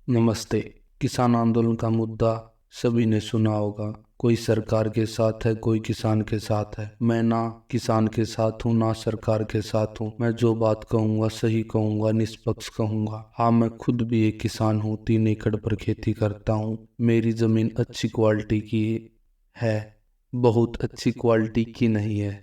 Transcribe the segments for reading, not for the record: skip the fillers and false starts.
नमस्ते। किसान आंदोलन का मुद्दा सभी ने सुना होगा। कोई सरकार के साथ है, कोई किसान के साथ है। मैं ना किसान के साथ हूँ ना सरकार के साथ हूँ। मैं जो बात कहूँगा सही कहूँगा, निष्पक्ष कहूँगा। हाँ, मैं खुद भी एक किसान हूँ। 3 एकड़ पर खेती करता हूँ। मेरी जमीन अच्छी क्वालिटी की है, बहुत अच्छी क्वालिटी की नहीं है।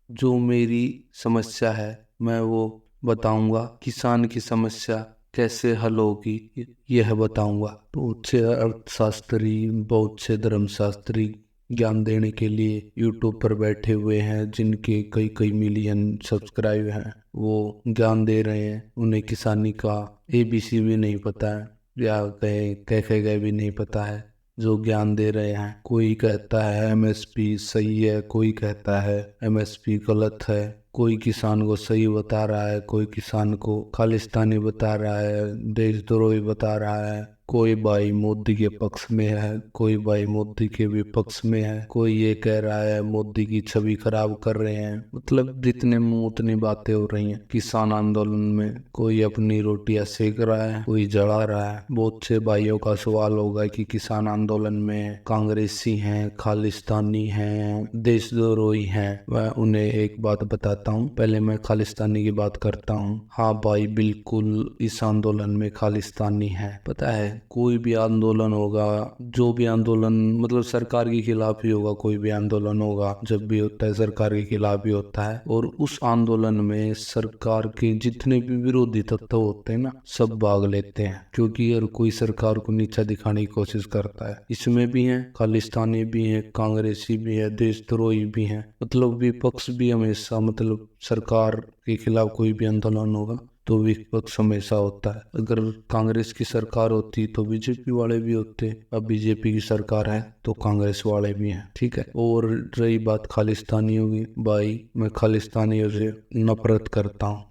जो मेरी समस्या है मैं वो बताऊंगा। किसान की समस्या कैसे हल होगी यह बताऊंगा। बहुत से अर्थशास्त्री, बहुत से धर्मशास्त्री ज्ञान देने के लिए यूट्यूब पर बैठे हुए हैं, जिनके कई कई मिलियन सब्सक्राइब हैं। वो ज्ञान दे रहे हैं। उन्हें किसानी का ABC भी नहीं पता है, या कह गए भी नहीं पता है जो ज्ञान दे रहे हैं। कोई कहता है MSP सही है, कोई कहता है MSP गलत है। कोई किसान को सही बता रहा है, कोई किसान को खालिस्तानी बता रहा है, देशद्रोही बता रहा है। कोई भाई मोदी के पक्ष में है, कोई भाई मोदी के विपक्ष में है। कोई ये कह रहा है मोदी की छवि खराब कर रहे हैं। मतलब जितने मुंह उतनी बातें हो रही हैं किसान आंदोलन में। कोई अपनी रोटियां सेक रहा है, कोई जला रहा है। बहुत से भाइयों का सवाल होगा कि किसान आंदोलन में कांग्रेसी हैं, खालिस्तानी हैं, देशद्रोही हैं। मैं उन्हें एक बात बताता हूँ। पहले मैं खालिस्तानी की बात करता हूँ। हाँ भाई, बिल्कुल इस आंदोलन में खालिस्तानी है। पता है, कोई भी आंदोलन होगा, जो भी आंदोलन मतलब सरकार के खिलाफ ही होगा। कोई भी आंदोलन होगा, जब भी होता है सरकार के खिलाफ ही होता है। और उस आंदोलन में सरकार के जितने भी विरोधी तत्व होते हैं ना, सब भाग लेते हैं। क्योंकि हर कोई सरकार को नीचा दिखाने की कोशिश करता है। इसमें भी हैं खालिस्तानी भी हैं, कांग्रेसी भी है, देशद्रोही भी हैं। मतलब विपक्ष भी हमेशा, मतलब सरकार के खिलाफ कोई भी आंदोलन होगा तो विपक्ष हमेशा होता है। अगर कांग्रेस की सरकार होती तो बीजेपी वाले भी होते। अब बीजेपी की सरकार है तो कांग्रेस वाले भी हैं। ठीक है। और रही बात खालिस्तानियों की, भाई मैं खालिस्तानियों से नफरत करता हूँ।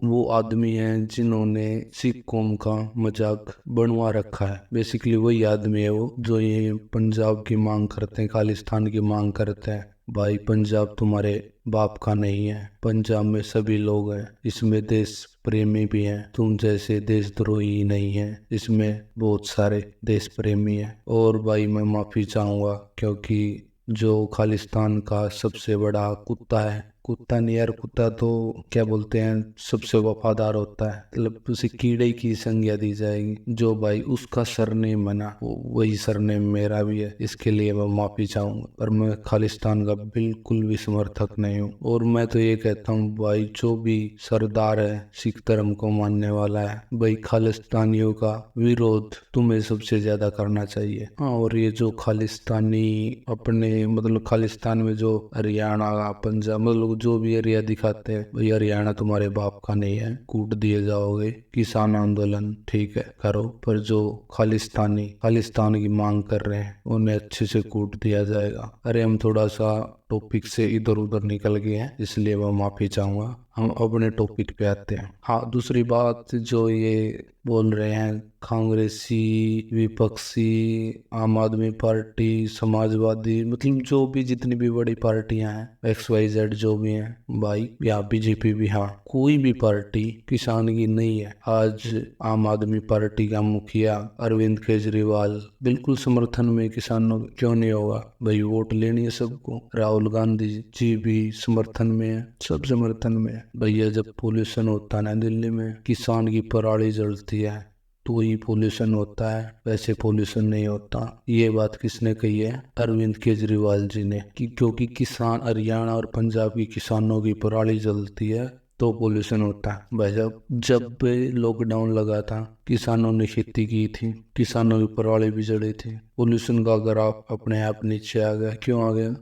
वो आदमी हैं जिन्होंने सिख कौम का मजाक बनवा रखा है। बेसिकली वही आदमी है वो जो ये पंजाब की मांग करते हैं, खालिस्तान की मांग करते हैं। भाई पंजाब तुम्हारे बाप का नहीं है। पंजाब में सभी लोग हैं, इसमें देश प्रेमी भी हैं। तुम जैसे देशद्रोही नहीं है, इसमें बहुत सारे देश प्रेमी हैं। और भाई मैं माफी चाहूंगा, क्योंकि जो खालिस्तान का सबसे बड़ा कुत्ता है, कुत्ता नहीं यार, कुत्ता तो क्या बोलते हैं, सबसे वफादार होता है, मतलब उसे कीड़े की संज्ञा दी जाएगी। जो भाई उसका सरनेम है ना, वही सरनेम मेरा भी है। इसके लिए मैं माफी चाहूंगा। पर मैं खालिस्तान का बिल्कुल भी समर्थक नहीं हूँ। और मैं तो ये कहता हूँ भाई, जो भी सरदार है सिख धर्म को मानने वाला है, भाई खालिस्तानियों का विरोध तुम्हें सबसे ज्यादा करना चाहिए। हाँ, और ये जो खालिस्तानी अपने मतलब खालिस्तान में जो हरियाणा पंजाब मतलब जो भी एरिया दिखाते हैं, भाई हरियाणा तुम्हारे बाप का नहीं है, कूट दिए जाओगे। किसान आंदोलन ठीक है करो, पर जो खालिस्तान की मांग कर रहे हैं उन्हें अच्छे से कूट दिया जाएगा। अरे हम थोड़ा सा टॉपिक से इधर उधर निकल गए हैं, इसलिए मैं माफी चाहूंगा। हम अपने टॉपिक पे आते हैं। हाँ, दूसरी बात जो ये बोल रहे हैं कांग्रेसी, विपक्षी, आम आदमी पार्टी, समाजवादी, मतलब जो भी जितनी भी बड़ी पार्टियां हैं, XYZ जो भी हैं भाई, या बीजेपी भी, हाँ कोई भी पार्टी किसान की नहीं है। आज आम आदमी पार्टी का मुखिया अरविंद केजरीवाल बिल्कुल समर्थन में किसानों क्यों नहीं होगा भाई? वोट लेनी है सबको। राहुल गांधी जी भी समर्थन में है, सब समर्थन में है। भैया जब पोल्यूशन होता है ना दिल्ली में, किसान की पराली जलती है तो ही पोल्यूशन होता है, वैसे पोल्यूशन नहीं होता। ये बात किसने कही है? अरविंद केजरीवाल जी ने। कि क्योंकि किसान हरियाणा और पंजाब की किसानों की पराली जलती है तो पोल्यूशन होता है। भाई जब जब लॉकडाउन लगा था, किसानों ने खेती की थी, किसानों की पराली भी जड़ी थी। पोल्यूशन का ग्राफ अपने आप नीचे आ गया। क्यों आ गया?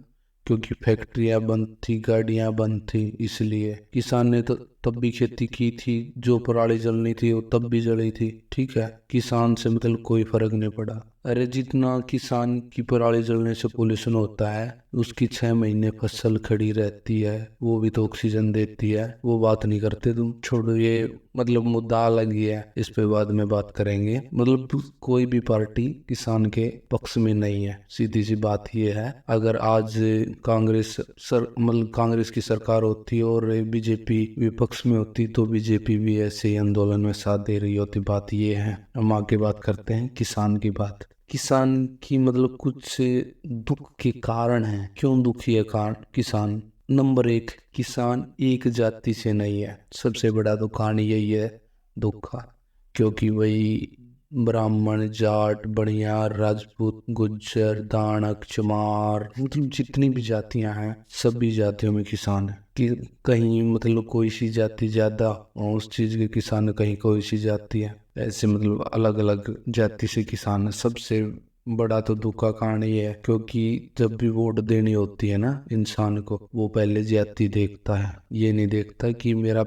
क्योंकि फैक्ट्रियां बंद थी, गाड़ियां बंद थी, इसलिए। किसान ने तो तब भी खेती की थी, जो पराली जलनी थी वो तब भी जली थी। ठीक है, किसान से मतलब कोई फर्क नहीं पड़ा। अरे जितना किसान की पराली जलने से पोल्यूशन होता है, उसकी 6 महीने फसल खड़ी रहती है, वो भी तो ऑक्सीजन देती है। वो बात नहीं करते तुम। छोड़ो, ये मतलब मुद्दा अलग ही है, इस पे बाद में बात करेंगे। मतलब कोई भी पार्टी किसान के पक्ष में नहीं है, सीधी सी बात ये है। अगर आज कांग्रेस मतलब कांग्रेस की सरकार होती और बीजेपी विपक्ष पक्ष में होती तो बीजेपी भी ऐसे ही आंदोलन में साथ दे रही होती। बात ये है। हम आगे बात करते हैं किसान की बात। किसान की मतलब कुछ दुख के कारण हैं। क्यों दुखी है कारण किसान? नंबर 1, किसान एक जाति से नहीं है। सबसे बड़ा तो कारण यही है दुख का, क्योंकि वही ब्राह्मण, जाट, बनिया, राजपूत, गुज्जर, दानक, चमार, मतलब जितनी भी जातियां हैं सभी जातियों में किसान है। कि कहीं मतलब कोई सी जाति ज्यादा और उस चीज के किसान, कहीं कोई सी जाति है, ऐसे मतलब अलग अलग जाति से किसान है। सबसे बड़ा तो दुख का कारण ये है, क्योंकि जब भी वोट देनी होती है ना इंसान को, वो पहले जाति देखता है, ये नहीं देखता कि मेरा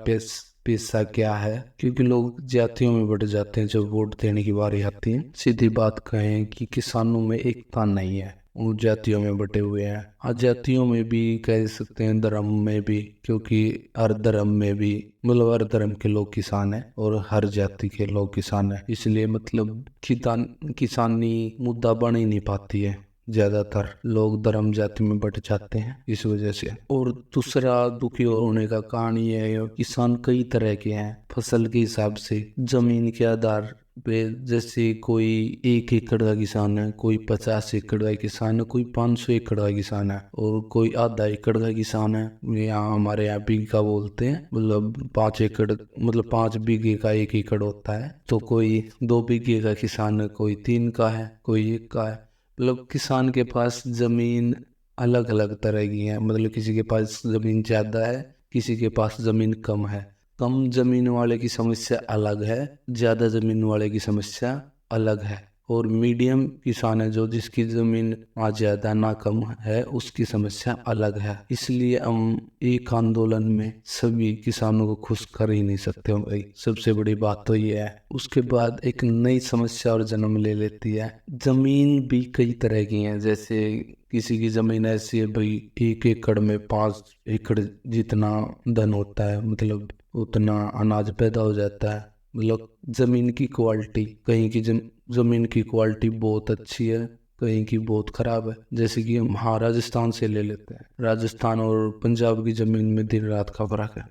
पैसा क्या है। क्योंकि लोग जातियों में बट जाते हैं जब वोट देने की बारी आती है। सीधी बात कहें कि किसानों में एकता नहीं है, वो जातियों में बटे हुए हैं। हाँ, जातियों में भी कह सकते हैं, धर्म में भी, क्योंकि हर धर्म में भी मतलब हर धर्म के लोग किसान हैं और हर जाति के लोग किसान हैं। इसलिए मतलब किसानी मुद्दा बन ही नहीं पाती है। ज्यादातर लोग धर्म जाति में बट जाते हैं इस वजह से। और दूसरा दुखी होने का कारण ये है, किसान कई तरह के हैं फसल के हिसाब से, जमीन के आधार पे। जैसे कोई 1 एकड़ का किसान है, कोई 50 एकड़ का किसान है, कोई 500 एकड़ का किसान है, और कोई आधा एकड़ का किसान है। यहाँ हमारे यहाँ बीघा बोलते हैं, मतलब 5 एकड़ मतलब 5 बीघे का 1 एकड़ होता है। तो कोई 2 बीघे का किसान है, कोई 3 का है, कोई 1 का है। मतलब किसान के पास जमीन अलग अलग तरह की है। मतलब किसी के पास जमीन ज्यादा है, किसी के पास जमीन कम है। कम जमीन वाले की समस्या अलग है, ज्यादा जमीन वाले की समस्या अलग है। और मीडियम किसान है जो जिसकी जमीन ना ज्यादा ना कम है, उसकी समस्या अलग है। इसलिए हम एक आंदोलन में सभी किसानों को खुश कर ही नहीं सकते भाई। सबसे बड़ी बात तो ये है। उसके बाद एक नई समस्या और जन्म ले लेती है। जमीन भी कई तरह की है। जैसे किसी की जमीन ऐसी है भाई 1 एकड़ में 5 एकड़ जितना धन होता है, मतलब उतना अनाज पैदा हो जाता है। मतलब जमीन की क्वालिटी, कहीं की जमीन की क्वालिटी बहुत अच्छी है, कहीं की बहुत खराब है। जैसे कि हम राजस्थान से ले लेते हैं। राजस्थान और पंजाब की जमीन में दिन रात का फर्क है।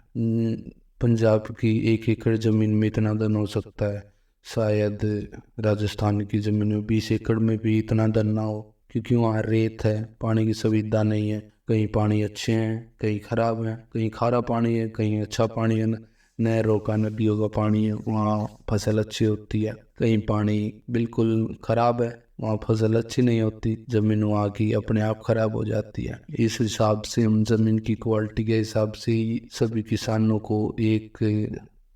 पंजाब की 1 एकड़ जमीन में इतना धन हो सकता है, शायद राजस्थान की जमीन में 20 एकड़ में भी इतना धन ना हो, क्योंकि वहाँ रेत है, पानी की सुविधा नहीं है। कहीं पानी अच्छे हैं, कहीं खराब है, कहीं खारा पानी है, कहीं अच्छा पानी है, नहरों का, नदियों का पानी है, वहाँ फसल अच्छी होती है। कहीं पानी बिल्कुल खराब है, वहाँ फसल अच्छी नहीं होती, जमीन वहाँ की अपने आप खराब हो जाती है। इस हिसाब से हम जमीन की क्वालिटी के हिसाब से ही सभी किसानों को एक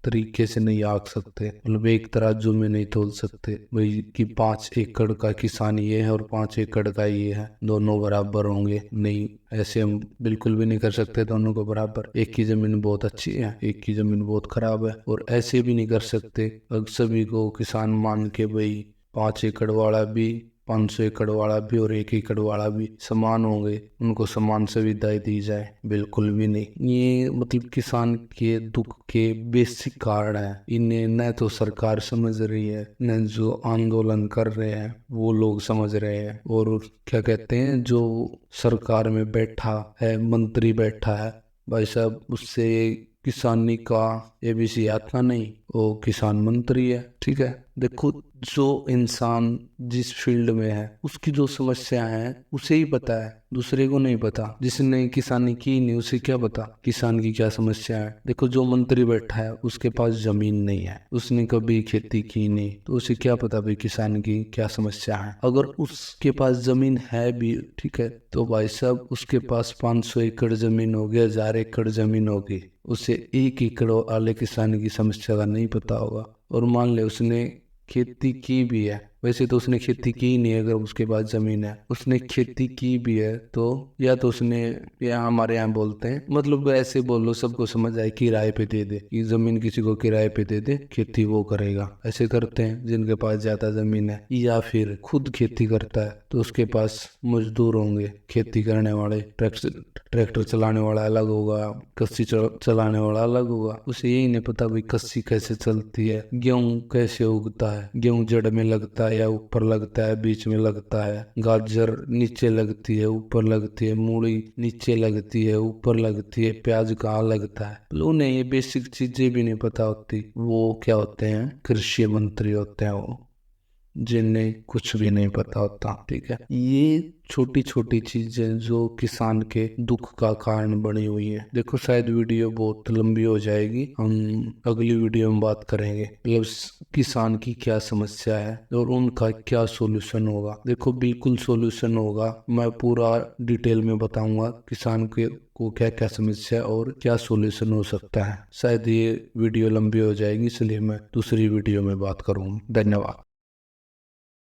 तरीके से नहीं आंक सकते, मतलब एक तराजू में नहीं तोल सकते भाई कि 5 एकड़ का किसान ये है और 5 एकड़ का ये है, दोनों बराबर होंगे। नहीं, ऐसे हम बिल्कुल भी नहीं कर सकते दोनों को बराबर। एक की जमीन बहुत अच्छी है, एक की जमीन बहुत खराब है। और ऐसे भी नहीं कर सकते अगर सभी को किसान मान के भाई 5 एकड़ वाला भी, 500 एकड़ वाला भी और 1 एकड़ वाला भी समान होंगे, उनको समान सुविधाएं दी जाए, बिल्कुल भी नहीं। ये मतलब किसान के दुख के बेसिक कारण है। इन्हें न तो सरकार समझ रही है, न जो आंदोलन कर रहे हैं वो लोग समझ रहे हैं। और क्या कहते हैं, जो सरकार में बैठा है, मंत्री बैठा है भाई साहब, उससे किसानी का एबीसी आता नहीं, वो किसान मंत्री है। ठीक है, देखो जो इंसान जिस फील्ड में है उसकी जो समस्या है उसे ही पता है, दूसरे को नहीं पता। जिसने किसानी की नहीं उसे क्या पता किसान की क्या समस्या है। देखो जो मंत्री बैठा है उसके पास जमीन नहीं है, उसने कभी खेती की नहीं, तो उसे क्या पता भाई किसान की क्या समस्या है। अगर उसके पास जमीन है भी, ठीक है, तो भाई साहब उसके पास 500 एकड़ जमीन होगी, 1000 एकड़ जमीन होगी, उसे 1 एकड़ वाले किसान की समस्या का नहीं पता होगा। और मान ले उसने खेती की भी है, वैसे तो उसने खेती की नहीं है, अगर उसके पास जमीन है, उसने खेती की भी है तो या तो उसने, या हमारे यहाँ बोलते हैं, मतलब ऐसे बोलो सबको समझ आए, किराए पे दे दे, कि जमीन किसी को किराए पे दे दे, खेती वो करेगा। ऐसे करते हैं जिनके पास ज्यादा जमीन है। या फिर खुद खेती करता है तो उसके पास मजदूर होंगे खेती करने वाले, ट्रैक्टर चलाने वाला अलग होगा, कस्सी चलाने वाला अलग होगा। उसे यही नहीं पता भाई कस्सी कैसे चलती है, गेहूं कैसे उगता है, गेहूं जड़ में लगता है है या ऊपर लगता है, बीच में लगता है, गाजर नीचे लगती है ऊपर लगती है, मूली नीचे लगती है ऊपर लगती है, प्याज कहाँ लगता है, मतलब उन्हें ये बेसिक चीजें भी नहीं पता होती। वो क्या होते हैं, कृषि मंत्री होते हैं वो, जिन्हें कुछ भी नहीं पता होता। ठीक है, ये छोटी छोटी चीजें जो किसान के दुख का कारण बनी हुई है। देखो शायद वीडियो बहुत लंबी हो जाएगी, हम अगली वीडियो में बात करेंगे मतलब किसान की क्या समस्या है और उनका क्या सॉल्यूशन होगा। देखो बिल्कुल सॉल्यूशन होगा, मैं पूरा डिटेल में बताऊंगा किसान के को क्या क्या समस्या है और क्या सॉल्यूशन हो सकता है। शायद ये वीडियो लंबी हो जाएगी, इसलिए मैं दूसरी वीडियो में बात करूंगा। धन्यवाद।